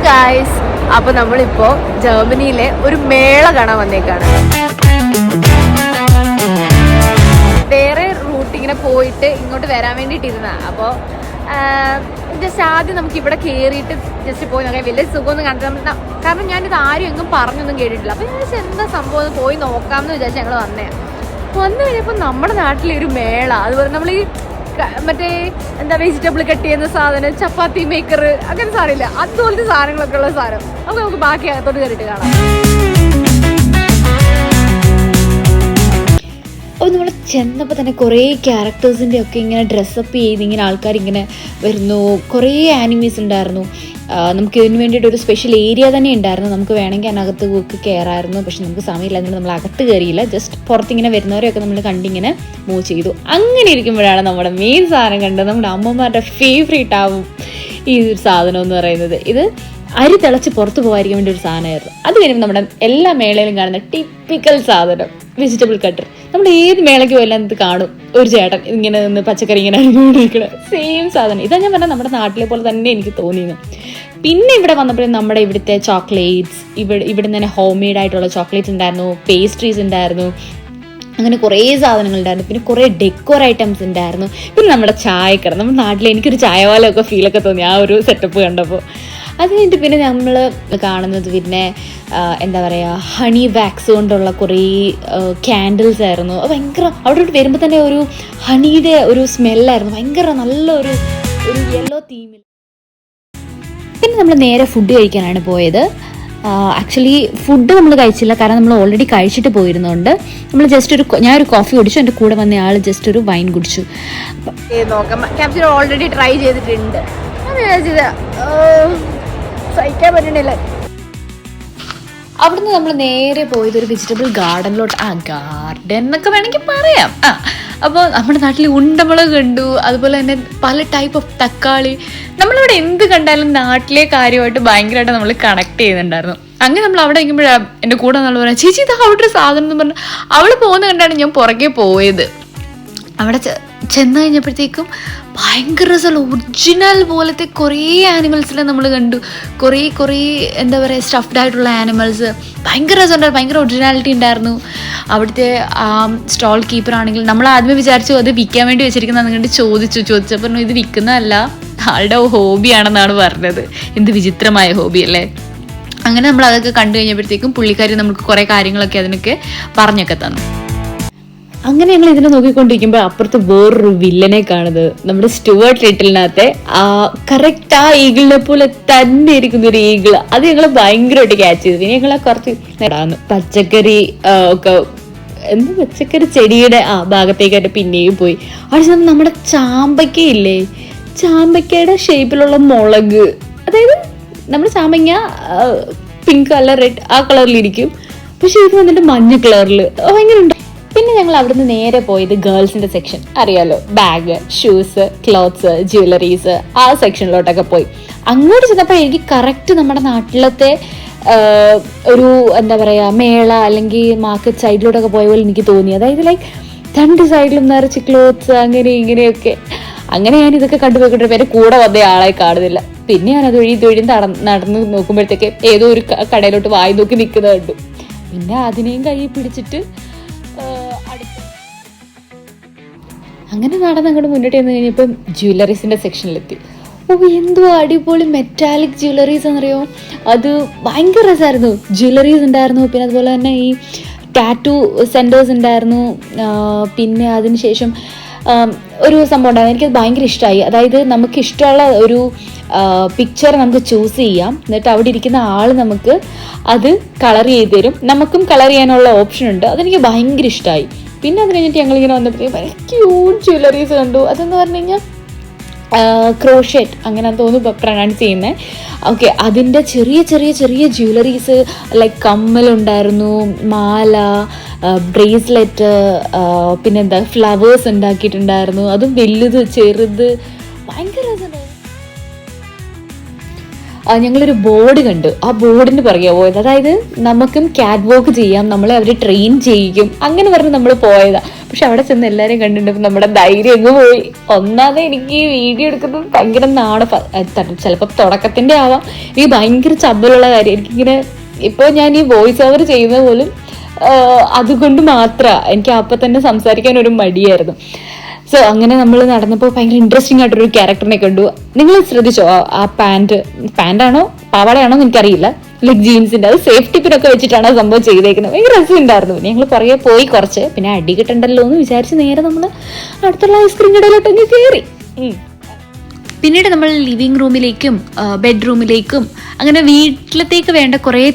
Guys, അപ്പൊ നമ്മളിപ്പോ ജർമ്മനിയിലെ ഒരു മേള കാണാൻ വന്നേക്കാണ്. വേറെ റൂട്ട് ഇങ്ങനെ പോയിട്ട് ഇങ്ങോട്ട് വരാൻ വേണ്ടിയിട്ടിരുന്ന. അപ്പോൾ ജസ്റ്റ് ആദ്യം നമുക്ക് ഇവിടെ കയറിയിട്ട് ജസ്റ്റ് പോയി നോക്കാം. വലിയ സുഖമൊന്നും കണ്ടിട്ട് കാരണം ഞാനിത് ആരും എങ്ങും പറഞ്ഞൊന്നും കേട്ടിട്ടില്ല. അപ്പോൾ ഞാൻ എന്താ സംഭവം പോയി നോക്കാമെന്ന് വിചാരിച്ച് ഞങ്ങൾ വന്നു കഴിഞ്ഞപ്പോൾ നമ്മുടെ നാട്ടിലെ ഒരു മേള, അതുപോലെ നമ്മൾ ഈ മറ്റേ എന്താ വെജിറ്റബിൾ കട്ട് ചെയ്യുന്ന സാധനം, ചപ്പാത്തി മേക്കർ, അങ്ങനെ സാധനമില്ല, അതുപോലത്തെ സാധനങ്ങളൊക്കെ ഉള്ള സാധനം. അപ്പോൾ നമുക്ക് ബാക്കി അകത്തോട്ട് കയറിയിട്ട് കാണാം. അപ്പോൾ നമ്മൾ ചെന്നപ്പോൾ തന്നെ കുറേ ക്യാരക്ടേഴ്സിൻ്റെ ഒക്കെ ഇങ്ങനെ ഡ്രസ്സപ്പ് ചെയ്ത് ഇങ്ങനെ ആൾക്കാരിങ്ങനെ വരുന്നു. കുറേ ആനിമീസ് ഉണ്ടായിരുന്നു. നമുക്ക് ഇതിന് വേണ്ടിയിട്ട് ഒരു സ്പെഷ്യൽ ഏരിയ തന്നെ ഉണ്ടായിരുന്നു. നമുക്ക് വേണമെങ്കിൽ അതിനകത്ത് കയറായിരുന്നു. പക്ഷെ നമുക്ക് സമയമില്ലാത്തതുകൊണ്ട് നമ്മൾ അകത്ത് കയറിയില്ല. ജസ്റ്റ് പുറത്തിങ്ങനെ വരുന്നവരെയൊക്കെ നമ്മൾ കണ്ടിങ്ങനെ മൂവ് ചെയ്തു. അങ്ങനെ ഇരിക്കുമ്പോഴാണ് നമ്മുടെ മെയിൻ സാധനം കണ്ടത്. നമ്മുടെ അമ്മമാരുടെ ഫേവറേറ്റ് ആവും ഈ ഒരു സാധനം എന്ന് പറയുന്നത്. ഇത് അരി തിളച്ച് പുറത്ത് പോകാതിരിക്കാൻ വേണ്ടി ഒരു സാധനമായിരുന്നു. അത് കഴിയുമ്പോൾ നമ്മുടെ എല്ലാ മേളയിലും കാണുന്ന ടിപ്പിക്കൽ സാധനം വെജിറ്റബിൾ കട്ടർ. നമ്മൾ ഏത് മേളയ്ക്ക് പോയാലും ഇത് കാണും, ഒരു ചേട്ടൻ ഇങ്ങനെ നിന്ന് പച്ചക്കറി ഇങ്ങനെ അരിഞ്ഞുകൊണ്ടിരിക്കണം. സെയിം സാധനം. ഇതാ ഞാൻ പറഞ്ഞാൽ നമ്മുടെ നാട്ടിലെ പോലെ തന്നെ എനിക്ക് തോന്നിയത്. പിന്നെ ഇവിടെ വന്നപ്പോഴും നമ്മുടെ ഇവിടുത്തെ ചോക്ലേറ്റ്സ്, ഇവിടെ തന്നെ ഹോം മെയ്ഡ് ആയിട്ടുള്ള ചോക്ലേറ്റ്സ് ഉണ്ടായിരുന്നു, പേസ്ട്രീസ് ഉണ്ടായിരുന്നു, അങ്ങനെ കുറേ സാധനങ്ങളുണ്ടായിരുന്നു. പിന്നെ കുറേ ഡെക്കോർ ഐറ്റംസ് ഉണ്ടായിരുന്നു. പിന്നെ നമ്മുടെ ചായക്കട, നമ്മുടെ നാട്ടിൽ എനിക്കൊരു ചായവാലൊക്കെ ഫീലൊക്കെ തോന്നി ആ ഒരു സെറ്റപ്പ് കണ്ടപ്പോൾ. അത് കഴിഞ്ഞിട്ട് പിന്നെ നമ്മൾ കാണുന്നത് പിന്നെ എന്താ പറയുക, ഹണി വാക്സ് കൊണ്ടുള്ള കുറേ ക്യാൻഡിൽസ് ആയിരുന്നു. ഭയങ്കര അവിടെ വരുമ്പോൾ തന്നെ ഒരു ഹണിയുടെ ഒരു സ്മെല്ലായിരുന്നു. ഭയങ്കര നല്ലൊരു യെല്ലോ തീമിൽ. പിന്നെ നമ്മൾ നേരെ ഫുഡ് കഴിക്കാനാണ് പോയത്. ആക്ച്വലി ഫുഡ് നമ്മൾ കഴിച്ചില്ല, കാരണം നമ്മൾ ഓൾറെഡി കഴിച്ചിട്ട് പോയിരുന്നുകൊണ്ട് നമ്മൾ ജസ്റ്റ് ഞാനൊരു കോഫി കുടിച്ചു, എൻ്റെ കൂടെ വന്ന ആൾ ജസ്റ്റ് ഒരു വൈൻ കുടിച്ചു. നോക്കാം, ക്യാപ്ചർ ഓൾറെഡി ട്രൈ ചെയ്തിട്ടുണ്ട്. സഹിക്കാൻ പറ്റണില്ല. അവിടുന്ന് നമ്മൾ നേരെ പോയത് ഒരു വെജിറ്റബിൾ ഗാർഡനിലോട്ട്. ഗാർഡൻ എന്നൊക്കെ വേണമെങ്കിൽ പറയാം. അപ്പോൾ നമ്മുടെ നാട്ടിൽ ഉണ്ടമുളക് കണ്ടു, അതുപോലെ തന്നെ പല ടൈപ്പ് ഓഫ് തക്കാളി. നമ്മളിവിടെ എന്ത് കണ്ടാലും നാട്ടിലെ കാര്യമായിട്ട് ഭയങ്കരമായിട്ട് നമ്മൾ കണക്ട് ചെയ്യുന്നുണ്ടായിരുന്നു. അങ്ങനെ നമ്മൾ അവിടെ ഇരിക്കുമ്പോഴാണ് എൻ്റെ കൂടെ നമ്മൾ പറയാം, ചേച്ചി ഇത് അവിടെ ഒരു സാധനം എന്ന് പറഞ്ഞാൽ അവൾ പോകുന്ന കണ്ടാണ് ഞാൻ പുറകെ പോയത്. അവിടെ ചെന്ന് കഴിഞ്ഞപ്പോഴത്തേക്കും ഭയങ്കര രസമുള്ള ഒറിജിനൽ പോലത്തെ കുറേ ആനിമൽസിനെ നമ്മൾ കണ്ടു. കുറേ എന്താ പറയുക, സ്റ്റഫ്ഡ് ആയിട്ടുള്ള ആനിമൽസ്. ഭയങ്കര രസമുണ്ടായിരുന്നു, ഭയങ്കര ഒറിജിനാലിറ്റി ഉണ്ടായിരുന്നു. അവിടുത്തെ സ്റ്റോൾ കീപ്പർ ആണെങ്കിൽ നമ്മൾ ആദ്യമേ വിചാരിച്ചു അത് വിൽക്കാൻ വേണ്ടി വെച്ചിരിക്കുന്നതെന്ന് കണ്ട് ചോദിച്ചപ്പോൾ ഇത് വിൽക്കുന്നതല്ല, ആളുടെ ഹോബിയാണെന്നാണ് പറഞ്ഞത്. എന്ത് വിചിത്രമായ ഹോബി അല്ലേ. അങ്ങനെ നമ്മൾ അതൊക്കെ കണ്ടു കഴിഞ്ഞപ്പോഴത്തേക്കും പുള്ളിക്കാരി നമുക്ക് കുറേ കാര്യങ്ങളൊക്കെ അതിനൊക്കെ പറഞ്ഞൊക്കെ തന്നു. അങ്ങനെ ഞങ്ങൾ ഇതിനെ നോക്കിക്കൊണ്ടിരിക്കുമ്പോൾ അപ്പുറത്ത് വേറൊരു വില്ലനെ കാണുന്നത്, നമ്മുടെ സ്റ്റുവർട്ട് ലിറ്റിലിനകത്തെ കറക്റ്റ് ആ ഈഗിളിനെ പോലെ തന്നെ ഇരിക്കുന്ന ഒരു ഈഗിൾ. അത് ഞങ്ങൾ ഭയങ്കരമായിട്ട് ക്യാച്ച് ചെയ്തു. പിന്നെ ഞങ്ങളെ കുറച്ച് പച്ചക്കറി ഒക്കെ പച്ചക്കറി ചെടിയുടെ ഭാഗത്തേക്കായിട്ട് പിന്നെയും പോയി. അവിടെ നമ്മുടെ ചാമ്പയ്ക്കയില്ലേ, ചാമ്പയ്ക്കയുടെ ഷേപ്പിലുള്ള മുളക്, അതായത് നമ്മുടെ ചാമ്പങ്ങ പിങ്ക് കളർ, റെഡ് ആ കളറിലിരിക്കും, പക്ഷെ ഇത് വന്നിട്ട് മഞ്ഞ കളറിൽ ഭയങ്കര ഉണ്ട്. പിന്നെ ഞങ്ങൾ അവിടുന്ന് നേരെ പോയത് ഗേൾസിന്റെ സെക്ഷൻ, അറിയാലോ, ബാഗ്, ഷൂസ്, ക്ലോത്ത്സ്, ജ്വല്ലറീസ്, ആ സെക്ഷനിലോട്ടൊക്കെ പോയി. അങ്ങോട്ട് ചെന്നപ്പോൾ എനിക്ക് കറക്റ്റ് നമ്മുടെ നാട്ടിലത്തെ ഒരു എന്താ പറയുക മേള അല്ലെങ്കിൽ മാർക്കറ്റ് സൈഡിലോട്ടൊക്കെ പോയ പോലെ എനിക്ക് തോന്നി. അതായത് ലൈക്ക് രണ്ട് സൈഡിലും നിറച്ച് ക്ലോത്ത്സ് അങ്ങനെ ഇങ്ങനെയൊക്കെ. അങ്ങനെ ഞാൻ ഇതൊക്കെ കണ്ടുപോയിക്കൊണ്ടിരുന്ന പേര് കൂടെ വന്ന ആളെ കാണുന്നില്ല. പിന്നെ ഞാൻ അത് ഇതൊഴി നടന്ന് നോക്കുമ്പോഴത്തേക്ക് ഏതോ ഒരു കടയിലോട്ട് വായി നോക്കി നിൽക്കുന്നത് കണ്ടു. പിന്നെ അതിനെയും കൈ പിടിച്ചിട്ട് അങ്ങനെ നടന്നങ്ങോട്ട് മുന്നോട്ട് ചെന്ന് കഴിഞ്ഞപ്പം ജ്വല്ലറീസിൻ്റെ സെക്ഷനിലെത്തി. എന്തോ അടിപൊളി മെറ്റാലിക് ജ്വല്ലറീസ് എന്നറിയോ, അത് ഭയങ്കര രസമായിരുന്നു. ജ്വല്ലറീസ് ഉണ്ടായിരുന്നു, പിന്നെ അതുപോലെ തന്നെ ഈ ടാറ്റു സെൻറ്റേഴ്സ് ഉണ്ടായിരുന്നു. പിന്നെ അതിനുശേഷം ഒരു സംഭവം ഉണ്ടായിരുന്നു, എനിക്കത് ഭയങ്കര ഇഷ്ടമായി. അതായത് നമുക്ക് ഇഷ്ടമുള്ള ഒരു പിക്ചർ നമുക്ക് ചൂസ് ചെയ്യാം, എന്നിട്ട് അവിടെ ഇരിക്കുന്ന ആൾ നമുക്ക് അത് കളർ ചെയ്ത് തരും. നമുക്കും കളർ ചെയ്യാനുള്ള ഓപ്ഷൻ ഉണ്ട്. അതെനിക്ക് ഭയങ്കര ഇഷ്ടമായി. പിന്നെ അത് കഴിഞ്ഞിട്ട് ഞങ്ങളിങ്ങനെ വന്നപ്പോഴത്തേക്കും ഭയങ്കര ക്യൂട്ട് ജ്വല്ലറീസ് കണ്ടു. അതെന്ന് പറഞ്ഞു കഴിഞ്ഞാൽ ക്രോഷെറ്റ് അങ്ങനെ തോന്നുന്നു പ്രൊനൗൺസ് ചെയ്യുന്നത്. ഓക്കെ, അതിൻ്റെ ചെറിയ ജ്വല്ലറീസ്, ലൈക്ക് കമ്മലുണ്ടായിരുന്നു, മാല, ബ്രേസ്ലെറ്റ്, പിന്നെന്താ ഫ്ലവേഴ്സ് ഉണ്ടാക്കിയിട്ടുണ്ടായിരുന്നു. അതും വലുത് ചെറുത്, ഭയങ്കര രസമുണ്ടായിരുന്നു. ഞങ്ങളൊരു ബോർഡ് കണ്ടു. ആ ബോർഡിന് പുറകെ പോയത്. അതായത് നമുക്കും ക്യാറ്റ് വാക്ക് ചെയ്യാം, നമ്മളെ അവർ ട്രെയിൻ ചെയ്യിക്കും, അങ്ങനെ പറഞ്ഞ് നമ്മൾ പോയതാ. പക്ഷെ അവിടെ ചെന്ന് എല്ലാവരെയും കണ്ടിട്ടുണ്ടപ്പോൾ നമ്മുടെ ധൈര്യം അങ്ങ് പോയി. ഒന്നാമത് എനിക്ക് ഈ വീഡിയോ എടുക്കുന്നത് ഭയങ്കര ചിലപ്പോൾ തുടക്കത്തിൻ്റെ ആവാം, എനിക്ക് ഭയങ്കര ചമ്മലുള്ള കാര്യം. എനിക്കിങ്ങനെ ഇപ്പോൾ ഞാൻ ഈ വോയിസ് ഓവർ ചെയ്യുന്നത് പോലും അതുകൊണ്ട് മാത്രമാണ്. എനിക്ക് അപ്പം തന്നെ സംസാരിക്കാൻ ഒരു മടിയായിരുന്നു. സോ അങ്ങനെ നമ്മൾ നടന്നപ്പോൾ ഭയങ്കര ഇൻട്രസ്റ്റിംഗ് ആയിട്ടൊരു ക്യാരക്ടറിനെ കണ്ടു. നിങ്ങൾ ശ്രദ്ധിച്ചോ ആ പാൻറ്റാണോ പാവാടയാണോ എന്ന് എനിക്കറിയില്ല, ലൈക്ക് ജീൻസിൻ്റെ, അത് സേഫ്റ്റി പിന്നൊക്കെ വെച്ചിട്ടാണ് ആ സംഭവം ചെയ്തേക്കുന്നത്. ഭയങ്കര രസമുണ്ടായിരുന്നു. പിന്നെ ഞങ്ങൾ പുറകെ പോയി കുറച്ച്, പിന്നെ അടി കിട്ടണ്ടല്ലോ എന്ന് വിചാരിച്ച് നേരെ നമ്മൾ അടുത്തുള്ള ഐസ്ക്രീം കടയിലോട്ടൊക്കെ കയറി. പിന്നീട് നമ്മൾ ലിവിങ് റൂമിലേക്കും ബെഡ്റൂമിലേക്കും അങ്ങനെ വീട്ടിലത്തേക്ക് വേണ്ട കുറേ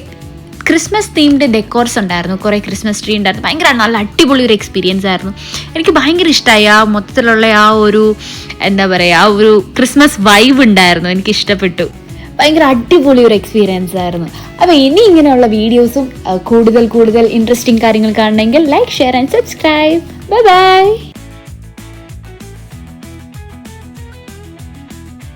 ക്രിസ്മസ് തീംഡ് ഡെക്കോർസ് ഉണ്ടായിരുന്നു, കുറേ ക്രിസ്മസ് ട്രീ ഉണ്ടായിരുന്നു. ഭയങ്കര നല്ല അടിപൊളി ഒരു എക്സ്പീരിയൻസ് ആയിരുന്നു. എനിക്ക് ഭയങ്കര ഇഷ്ടമായി ആ മൊത്തത്തിലുള്ള ആ ഒരു എന്താ പറയുക, ആ ഒരു ക്രിസ്മസ് വൈബ് ഉണ്ടായിരുന്നു, എനിക്ക് ഇഷ്ടപ്പെട്ടു. ഭയങ്കര അടിപൊളി ഒരു എക്സ്പീരിയൻസ് ആയിരുന്നു. അപ്പോൾ ഇനി ഇങ്ങനെയുള്ള വീഡിയോസും കൂടുതൽ ഇൻട്രസ്റ്റിംഗ് കാര്യങ്ങൾ കാണണമെങ്കിൽ like, share and subscribe. Bye bye.